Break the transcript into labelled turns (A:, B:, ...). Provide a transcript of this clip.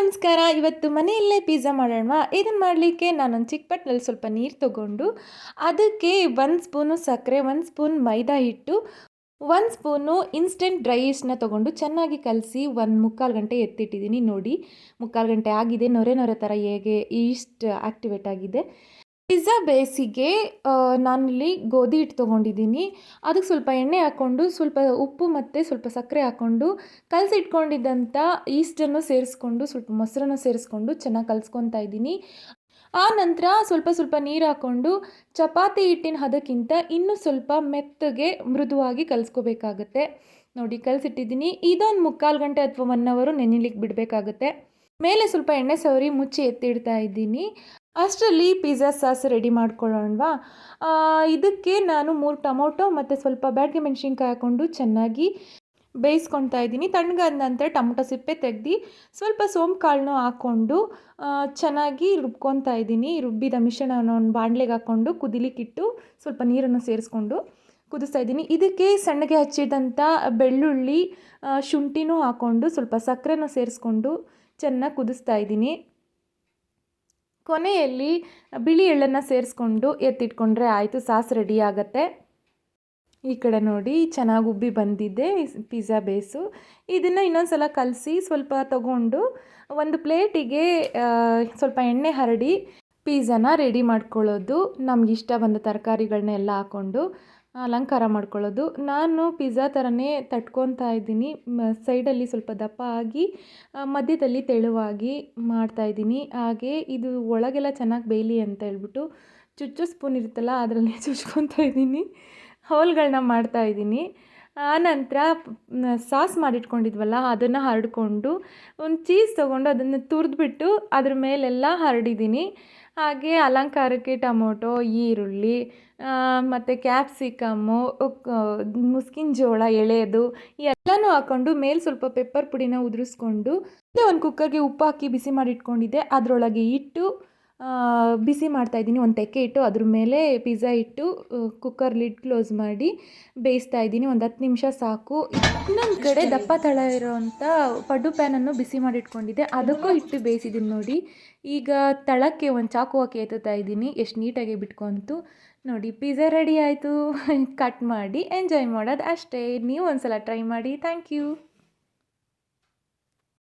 A: ನಮಸ್ಕಾರ. ಇವತ್ತು ಮನೆಯಲ್ಲೇ ಪಿಜ್ಜಾ ಮಾಡೋಣವಾ? ಇದನ್ನು ಮಾಡಲಿಕ್ಕೆ ನಾನೊಂದು ಚಿಕ್ಕ ಬಟ್ಲಲ್ಲಿ ಸ್ವಲ್ಪ ನೀರು ತೊಗೊಂಡು ಅದಕ್ಕೆ 1 ಸ್ಪೂನು ಸಕ್ಕರೆ, 1 ಸ್ಪೂನ್ ಮೈದಾ ಹಿಟ್ಟು, 1 ಸ್ಪೂನು ಇನ್ಸ್ಟೆಂಟ್ ಡ್ರೈ ಈಸ್ಟ್‌ನ ತೊಗೊಂಡು ಚೆನ್ನಾಗಿ ಕಲಸಿ 1 ಗಂಟೆ ಎತ್ತಿಟ್ಟಿದ್ದೀನಿ. ನೋಡಿ, 3/4 ಗಂಟೆ ಆಗಿದೆ. ನೊರೆ ನೊರೆ ಥರ ಹೇಗೆ ಈಸ್ಟ್ ಆಕ್ಟಿವೇಟ್ ಆಗಿದೆ. ಪಿಜ್ಜಾ ಬೇಸಿಗೆ ನಾನಿಲ್ಲಿ ಗೋಧಿ ಹಿಟ್ಟು ತೊಗೊಂಡಿದ್ದೀನಿ. ಅದಕ್ಕೆ ಸ್ವಲ್ಪ ಎಣ್ಣೆ ಹಾಕ್ಕೊಂಡು, ಸ್ವಲ್ಪ ಉಪ್ಪು ಮತ್ತು ಸ್ವಲ್ಪ ಸಕ್ಕರೆ ಹಾಕ್ಕೊಂಡು, ಕಲಸಿಟ್ಕೊಂಡಿದ್ದಂಥ ಈಸ್ಟನ್ನು ಸೇರಿಸ್ಕೊಂಡು, ಸ್ವಲ್ಪ ಮೊಸರನ್ನು ಸೇರಿಸ್ಕೊಂಡು ಚೆನ್ನಾಗಿ ಕಲಸ್ಕೊತಾ ಇದ್ದೀನಿ. ಆ ನಂತರ ಸ್ವಲ್ಪ ಸ್ವಲ್ಪ ನೀರು ಹಾಕ್ಕೊಂಡು ಚಪಾತಿ ಹಿಟ್ಟಿನ ಹದಕ್ಕಿಂತ ಇನ್ನೂ ಸ್ವಲ್ಪ ಮೆತ್ತಗೆ ಮೃದುವಾಗಿ ಕಲಿಸ್ಕೋಬೇಕಾಗತ್ತೆ. ನೋಡಿ, ಕಲಸಿಟ್ಟಿದ್ದೀನಿ. ಇದೊಂದು 3/4 ಗಂಟೆ ಅಥವಾ 1 ಅವರು ನೆನೆಲಿಕ್ಕೆ ಬಿಡಬೇಕಾಗತ್ತೆ. ಮೇಲೆ ಸ್ವಲ್ಪ ಎಣ್ಣೆ ಸವರಿ ಮುಚ್ಚಿ ಎತ್ತಿಡ್ತಾ ಇದ್ದೀನಿ. ಅಷ್ಟರಲ್ಲಿ ಪಿಜ್ಜಾ ಸಾಸ್ ರೆಡಿ ಮಾಡ್ಕೊಳ್ಳೋಣವಾ? ಇದಕ್ಕೆ ನಾನು 3 ಟೊಮೊಟೊ ಮತ್ತು ಸ್ವಲ್ಪ ಬ್ಯಾಡಗಿ ಮೆಣಸಿನ್ಕಾಯಿ ಹಾಕ್ಕೊಂಡು ಚೆನ್ನಾಗಿ ಬೇಯಿಸ್ಕೊತಾ ಇದ್ದೀನಿ. ತಣ್ಣಗಾದ ನಂತರ ಟೊಮೊಟೊ ಸಿಪ್ಪೆ ತೆಗೆದು ಸ್ವಲ್ಪ ಸೋಂಪು ಕಾಳನ್ನು ಹಾಕ್ಕೊಂಡು ಚೆನ್ನಾಗಿ ರುಬ್ಕೊತಾ ಇದ್ದೀನಿ. ರುಬ್ಬಿದ ಮಿಶ್ರಣವನ್ನು ಒಂದು ಬಾಣಲೆಗೆ ಹಾಕ್ಕೊಂಡು ಕುದಿಲಿಕ್ಕಿಟ್ಟು ಸ್ವಲ್ಪ ನೀರನ್ನು ಸೇರಿಸ್ಕೊಂಡು ಕುದಿಸ್ತಾ ಇದ್ದೀನಿ. ಇದಕ್ಕೆ ಸಣ್ಣಗೆ ಹಚ್ಚಿದಂಥ ಬೆಳ್ಳುಳ್ಳಿ, ಶುಂಠಿನೂ ಹಾಕ್ಕೊಂಡು ಸ್ವಲ್ಪ ಸಕ್ಕರೆನೂ ಸೇರಿಸ್ಕೊಂಡು ಚೆನ್ನಾಗಿ ಕುದಿಸ್ತಾ ಇದ್ದೀನಿ. ಕೊನೆಯಲ್ಲಿ ಬಿಳಿ ಎಳ್ಳನ್ನು ಸೇರಿಸ್ಕೊಂಡು ಎತ್ತಿಟ್ಕೊಂಡ್ರೆ ಆಯಿತು, ಸಾಸ್ ರೆಡಿ ಆಗುತ್ತೆ. ಈ ಕಡೆ ನೋಡಿ, ಚೆನ್ನಾಗಿ ಉಬ್ಬಿ ಬಂದಿದೆ ಪಿಜ್ಜಾ ಬೇಸು. ಇದನ್ನು ಇನ್ನೊಂದು ಸಲ ಕಲಸಿ ಸ್ವಲ್ಪ ತಗೊಂಡು ಒಂದು ಪ್ಲೇಟಿಗೆ ಸ್ವಲ್ಪ ಎಣ್ಣೆ ಹರಡಿ ಪಿಜ್ಜಾನ ರೆಡಿ ಮಾಡ್ಕೊಳ್ಳೋದು. ನಮಗಿಷ್ಟ ಬಂದ ತರಕಾರಿಗಳನ್ನೆಲ್ಲ ಹಾಕ್ಕೊಂಡು ಅಲಂಕಾರ ಮಾಡ್ಕೊಳ್ಳೋದು. ನಾನು ಪಿಜ್ಜಾ ಥರನೇ ತಟ್ಕೊತಾ ಇದ್ದೀನಿ. ಸೈಡಲ್ಲಿ ಸ್ವಲ್ಪ ದಪ್ಪ ಆಗಿ ಮಧ್ಯದಲ್ಲಿ ತೆಳುವಾಗಿ ಮಾಡ್ತಾಯಿದ್ದೀನಿ. ಹಾಗೆ ಇದು ಒಳಗೆಲ್ಲ ಚೆನ್ನಾಗಿ ಬೇಯಲಿ ಅಂತ ಹೇಳ್ಬಿಟ್ಟು ಚುಚ್ಚು ಸ್ಪೂನ್ ಇರುತ್ತಲ್ಲ, ಅದರಲ್ಲಿ ಚುಚ್ಕೊತಾ ಇದ್ದೀನಿ, ಹೋಲ್ಗಳನ್ನ ಮಾಡ್ತಾಯಿದ್ದೀನಿ. ಆನಂತರ ಸಾಸ್ ಮಾಡಿಟ್ಕೊಂಡಿದ್ವಲ್ಲ ಅದನ್ನು ಹರಡ್ಕೊಂಡು ಒಂದು ಚೀಸ್ ತೊಗೊಂಡು ಅದನ್ನು ತುರಿದ್ಬಿಟ್ಟು ಅದ್ರ ಮೇಲೆಲ್ಲ ಹರಡಿದ್ದೀನಿ. ಹಾಗೆ ಅಲಂಕಾರಕ್ಕೆ ಟೊಮೊಟೊ, ಈರುಳ್ಳಿ ಮತ್ತು ಕ್ಯಾಪ್ಸಿಕಮ್ಮು, ಮುಸ್ಕಿನ ಜೋಳ ಎಳೆದು ಎಲ್ಲನೂ ಹಾಕ್ಕೊಂಡು ಮೇಲೆ ಸ್ವಲ್ಪ ಪೆಪ್ಪರ್ ಪುಡಿನ ಉದುರಿಸ್ಕೊಂಡು ಒಂದು ಕುಕ್ಕರ್ಗೆ ಉಪ್ಪು ಹಾಕಿ ಬಿಸಿ ಮಾಡಿ ಇಟ್ಕೊಂಡಿದ್ದೆ. ಅದರೊಳಗೆ ಇಟ್ಟು ಬಿಸಿ ಮಾಡ್ತಾಯಿದ್ದೀನಿ. ಒಂದು ತೆಕ್ಕೆ ಇಟ್ಟು ಅದ್ರ ಮೇಲೆ ಪಿಜ್ಜಾ ಇಟ್ಟು ಕುಕ್ಕರ್ ಲಿಡ್ ಕ್ಲೋಸ್ ಮಾಡಿ ಬೇಯಿಸ್ತಾ ಇದ್ದೀನಿ. ಒಂದು 10 ನಿಮಿಷ ಸಾಕು. ಇನ್ನೊಂದು ಕಡೆ ದಪ್ಪ ತಳ ಇರೋವಂಥ ಪಡ್ಡು ಪ್ಯಾನನ್ನು ಬಿಸಿ ಮಾಡಿ ಇಟ್ಕೊಂಡಿದ್ದೆ. ಅದಕ್ಕೂ ಇಟ್ಟು ಬೇಯಿಸಿದ್ದೀನಿ. ನೋಡಿ, ಈಗ ತಳಕ್ಕೆ ಒಂದು ಚಾಕು ಹಾಕಿ ಎತ್ತುತ್ತಾ ಇದ್ದೀನಿ. ಎಷ್ಟು ನೀಟಾಗಿ ಬಿಟ್ಕೊಂತು ನೋಡಿ. ಪಿಜ್ಜಾ ರೆಡಿ ಆಯಿತು. ಕಟ್ ಮಾಡಿ ಎಂಜಾಯ್ ಮಾಡೋದು ಅಷ್ಟೇ. ನೀವು ಒಂದು ಸಲ ಟ್ರೈ ಮಾಡಿ. Thank you.